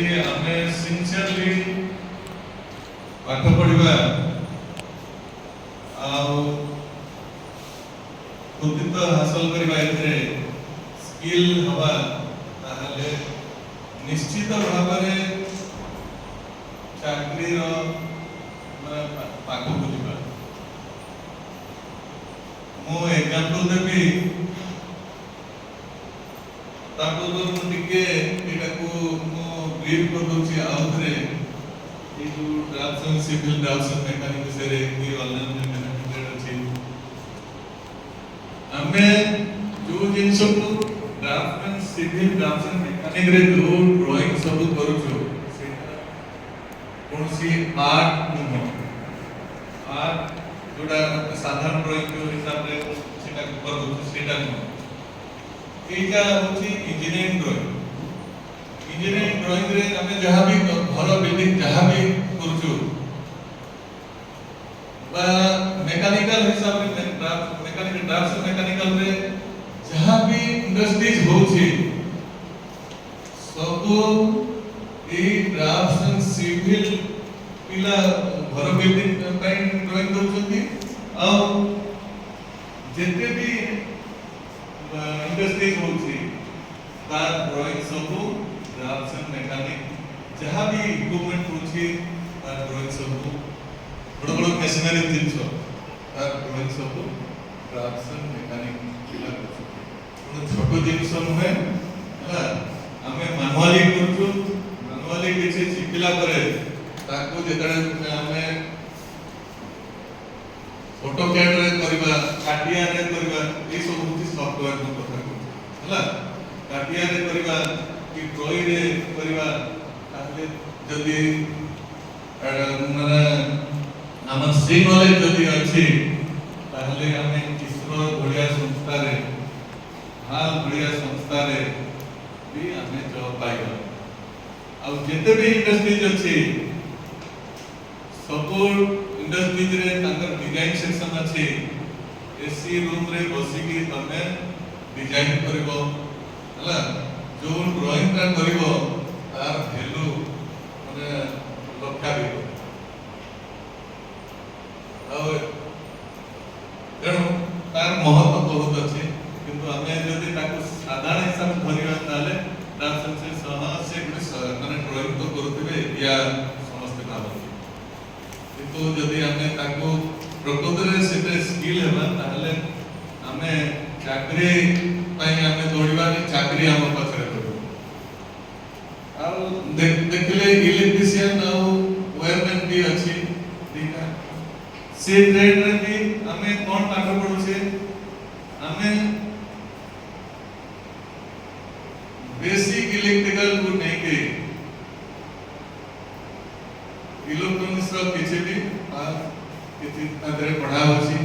जदि आमे सिंसियरली पाठ पढ़िबा कृतित्व हासिल करबा एथे स्किल हवा ताहले निश्चित भाव में चाकरी पाक बुझा मु एग्जांपल देबी ब्रीफ कर दूची आउथरे ये जो ड्राफ्ट्समैन सिविल ड्राफ्ट्समैन मैकेनिक विषय की ऑनलाइन बेनिफिट अछि हमें जो जिंस को ड्राफ्ट्समैन सिविल ड्राफ्ट्समैन मैकेनिक रे जो ड्राइंग सब करू छो सेटा कोनसी आर्ट नुह आर्ट जोड़ा साधारण ड्राइंग के हिसाब रे सेटा कर दू सेटा नुह एटा होची इंजीनियरिंग ड्राइंग रे हमें जहां भी घर बिल्डिंग जहां भी करछु बा मैकेनिकल हिसाब रे मैकेनिकल ड्राफ्ट्स मैकेनिकल रे जहां भी इंडस्ट्रीज होची सब ए ड्राफ्ट्स एंड सिविल पिला घर बिल्डिंग ପାଇଁ ड्राइंग करछथि आ जेते भी इंडस्ट्रीज होची तार ड्राइंग सब ड्राफ्ट्स एंड मैकेनिक जहां भी इक्विपमेंट होची तार ड्राइंग सब बड़ बड़ मशीनरी जिंस तार ड्राइंग सब ड्राफ्ट्स एंड मैकेनिक पिला करछथि छोटो जिंस नुहे हला हमें मैनुअली करछु मैनुअली किछि शिखिला परे ताको जेतडे हमें ऑटोकैड रे करबा काटिया रे करबा ए सब होची सॉफ्टवेयर को कथा हला काटिया रे करबा कि ड्राइंग रे करबा ताले जदी माने हम सी नॉलेज जदी अछि ताले हमें इसरो बढ़िया संस्था रे हाल बढ़िया संस्था रे भी हमें जॉब पाइबा आ जेते भी इंडस्ट्रीज अछि सपोर्ट इंडस्ट्रीज रे ताकर डिजाइन सेक्शन अछि एसी रूम रे बसी की तमे डिजाइन करबो हला जो ड्राइंग का करबो तार वैल्यू माने लखा भी और तेणु तार महत्व बहुत अछि किंतु हमें जदी ताको साधारण हिसाब धरिबा ताले तार संसे से माने ड्राइंग तो करथिबे या समस्त भाबती किंतु जदी हमें ताको प्रकृति रे सेते स्किल हेबा ताले हमें चाकरी पई हमें दौड़ीबा नि चाकरी हम पछरे करबो आ देखले इलेक्ट्रिशियन आ वायरमैन भी अछि दिना से ट्रेड रे भी हमें कोन पाठ पढु छे हमें बेसिक इलेक्ट्रिकल को नहीं के इलेक्ट्रॉनिक्स रो किछि भी किछि तादरे पढ़ा होछि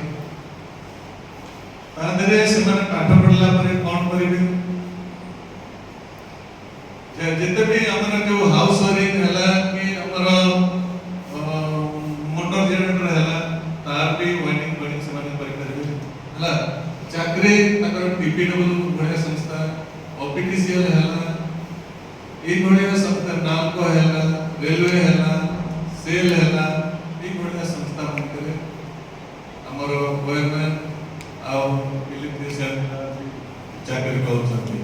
तादरे समान पाठ पढ़ला परे कोन करिबे जेते भी हमरा जो हाउस वायरिंग हला कि हमरा मोटर जनरेटर हला तार भी वायरिंग समान करि करबे हला चाकरी ताकर पीपीडब्ल्यू बढ़िया संस्था ओपीटीसीएल हला ए बढ़िया संस्था नाम को हला रेलवे हला सेल हला ए बढ़िया संस्था मन करे हमर वायरमैन आ इलेक्ट्रिशियन चाकरी करछथि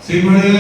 से बढ़िया